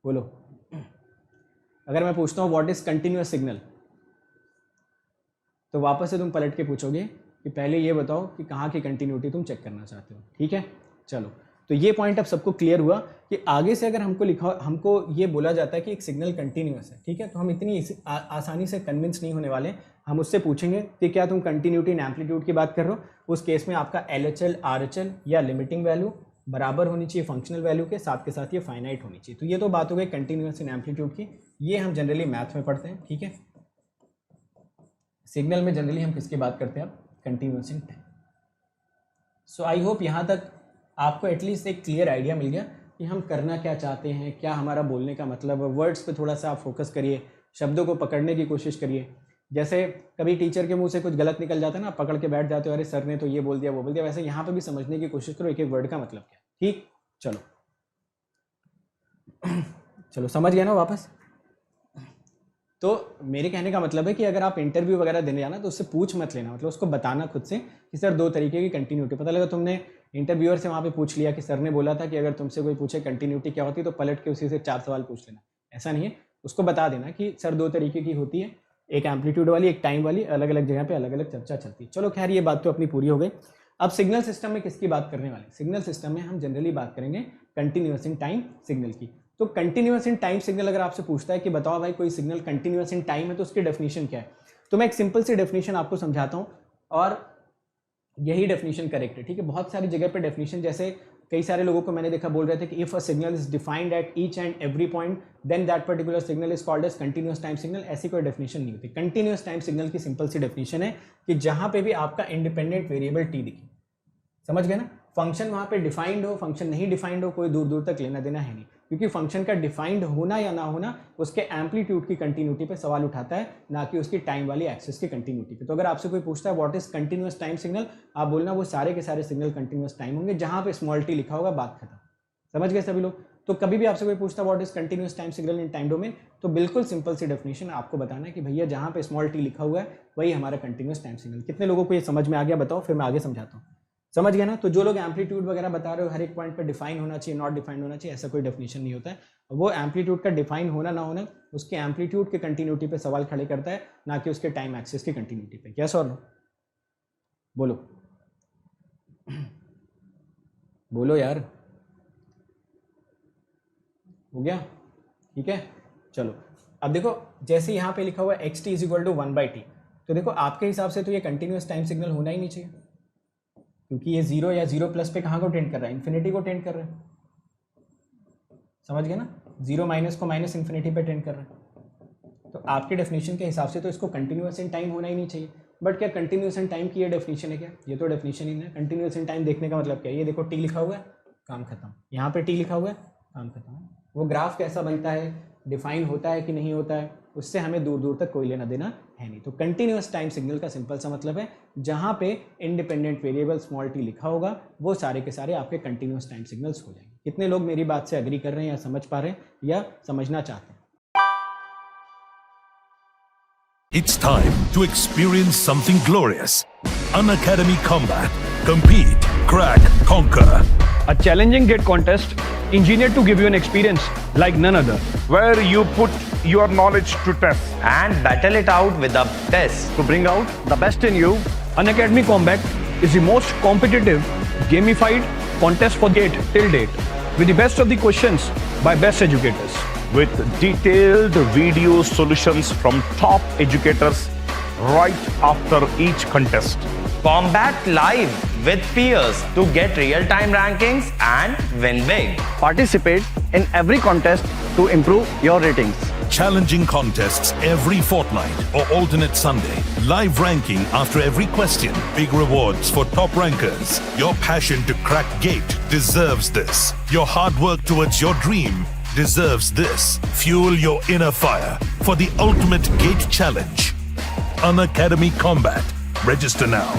बोलो। अगर मैं पूछता हूँ व्हाट इज कंटिन्यूअस सिग्नल, तो वापस से तुम पलट के पूछोगे कि पहले ये बताओ कि कहाँ की कंटिन्यूटी तुम चेक करना चाहते हो। ठीक है, चलो, तो ये पॉइंट अब सबको क्लियर हुआ कि आगे से अगर हमको ये बोला जाता है कि एक सिग्नल कंटिन्यूअस है, ठीक है, तो हम इतनी आसानी से कन्विंस नहीं होने वाले। हम उससे पूछेंगे कि क्या तुम कंटिन्यूटी एंड एम्पलीट्यूड की बात कर रहे हो। उस केस में आपका LHL RHL या लिमिटिंग वैल्यू बराबर होनी चाहिए फंक्शनल वैल्यू के साथ ये फाइनाइट होनी चाहिए। तो ये तो बात हो गई कंटिन्यूअस इन एम्पलीट्यूड की, ये हम जनरली मैथ में पढ़ते हैं। ठीक है, सिग्नल में जनरली हम किसकी बात करते हैं, अब continuous in time. So I hope यहाँ तक आपको एटलीस्ट एक क्लियर आइडिया मिल गया कि हम करना क्या चाहते हैं, क्या हमारा बोलने का मतलब है। वर्ड्स पे थोड़ा सा आप फोकस करिए, शब्दों को पकड़ने की कोशिश करिए। जैसे कभी टीचर के मुंह से कुछ गलत निकल जाता है ना, पकड़ के बैठ जाते हो, अरे सर ने तो ये बोल दिया वो बोल दिया, वैसे यहाँ पे भी समझने की कोशिश करो एक एक वर्ड का मतलब क्या। ठीक, चलो चलो समझ गया ना वापस। तो मेरे कहने का मतलब है कि अगर आप इंटरव्यू वगैरह देने जाना तो उससे पूछ मत लेना, मतलब उसको बताना खुद से कि सर 2 तरीके की कंटिन्यूटी। पता लगा तुमने इंटरव्यूअर से वहाँ पे पूछ लिया कि सर ने बोला था कि अगर तुमसे कोई पूछे कंटिन्यूटी क्या होती है तो पलट के उसी से 4 सवाल पूछ लेना। ऐसा नहीं है, उसको बता देना कि सर 2 तरीके की होती है, एक एम्पलीट्यूड वाली एक टाइम वाली, अलग अलग जगह पे अलग अलग चर्चा चलती है। चलो खैर ये बात तो अपनी पूरी हो गई। अब सिग्नल सिस्टम में किसकी बात करने वाले, सिग्नल सिस्टम में हम जनरली बात करेंगे कंटिन्यूअस इन टाइम सिग्नल की। तो कंटिन्यूअस इन टाइम सिग्नल अगर आपसे पूछता है कि बताओ भाई कोई सिग्नल कंटिन्यूअस इन टाइम है तो उसकी डेफिनेशन क्या है, तो मैं एक सिंपल सी डेफिनेशन आपको समझाता हूँ और यही डेफिनेशन करेक्ट है। ठीक है, बहुत सारी जगह पे डेफिनेशन, जैसे कई सारे लोगों को मैंने देखा बोल रहे थे कि if a signal is defined at each and every point then that particular signal is called as continuous time signal. ऐसी कोई डेफिनेशन नहीं होती। कंटिन्यूअस टाइम सिग्नल की सिंपल सी डेफिनेशन है कि जहां पे भी आपका इंडिपेंडेंट वेरिएबल टी दिखे, समझ गए ना, फंक्शन वहां पे डिफाइंड हो फंक्शन नहीं डिफाइंड हो, कोई दूर दूर तक लेना देना है नहीं, क्योंकि फंक्शन का डिफाइंड होना या ना होना उसके एम्पलीट्यूड की कंटिन्यूटी पे सवाल उठाता है, ना कि उसकी टाइम वाली एक्सिस की कंटिन्यूटी पे। तो अगर आपसे कोई पूछता है what is continuous time signal, आप बोलना वो सारे के सारे सिग्नल कंटिन्यूअस टाइम होंगे जहां पे स्मॉल टी लिखा होगा, बात खत्म। समझ गए सभी लोग। तो कभी भी आपसे कोई पूछता है what is continuous time signal in time domain, तो बिल्कुल सिंपल सी डेफिनेशन आपको बताना है कि भैया जहां पे स्मॉल टी लिखा हुआ है वही हमारा कंटिन्यूअस टाइम सिग्नल। कितने लोगों को ये समझ में आ गया बताओ, फिर मैं आगे समझाता हूँ। समझ गया ना। तो जो लोग एम्पलीट्यूड वगैरह बता रहे हो हर एक पॉइंट पे डिफाइन होना चाहिए नॉट डिफाइंड होना चाहिए, ऐसा कोई डेफिनेशन नहीं होता है। वो एम्पलीट्यूड का डिफाइन होना ना होना उसके एम्पलीट्यूड के कंटिन्यूटी पे सवाल खड़े करता है, ना कि उसके टाइम एक्सिस की कंटिन्यूटी पे। क्या सर बोलो बोलो यार, हो गया? ठीक है, चलो अब देखो जैसे यहाँ पे लिखा हुआ है xt is equal to 1/t, तो देखो आपके हिसाब से तो ये कंटिन्यूअस टाइम सिग्नल होना ही नहीं चाहिए, क्योंकि ये 0 या 0 प्लस पे कहाँ को टेंड कर रहा है, इन्फिनिटी को टेंड कर रहा है। समझ गए ना, 0 माइनस को माइनस इन्फिनिटी पे टेंड कर रहा है। तो आपके डेफिनेशन के हिसाब से तो इसको कंटिन्यूअस इन टाइम होना ही नहीं चाहिए। बट क्या कंटिन्यूअस इन टाइम की ये डेफिनेशन है क्या? ये तो डेफिनेशन ही नहीं है। कंटिन्यूअस इन टाइम देखने का मतलब क्या है, ये देखो टी लिखा हुआ है काम खत्म, यहाँ पे टी लिखा हुआ है काम खत्म। वो ग्राफ कैसा बनता है, डिफाइन होता है कि नहीं होता है, उससे हमें दूर दूर तक कोई लेना देना है नहीं। तो कंटिन्यूअस टाइम सिग्नल का सिंपल सा मतलब है जहां पे इंडिपेंडेंट वेरिएबल स्मॉल टी लिखा होगा वो सारे के सारे आपके कंटिन्यूअस टाइम सिग्नल्स हो जाएंगे। कितने लोग मेरी बात से एग्री कर रहे हैं या समझ पा रहे हैं या समझना चाहते हैं? It's time to experience something glorious. Unacademy Combat. Compete, crack, conquer. A challenging gate contest engineered to give you an experience like none other. Where you put your knowledge to test and battle it out with the best. To bring out the best in you, Unacademy Combat is the most competitive, gamified contest for GATE till date, with the best of the questions by best educators. with detailed video solutions from top educators right after each contest. Combat live with peers to get real-time rankings and win big. Participate in every contest to improve your ratings. Challenging contests every fortnight or alternate Sunday. Live ranking after every question. Big rewards for top rankers. Your passion to crack GATE deserves this. Your hard work towards your dream deserves this. Fuel your inner fire for the ultimate GATE challenge. Unacademy Combat. Register now.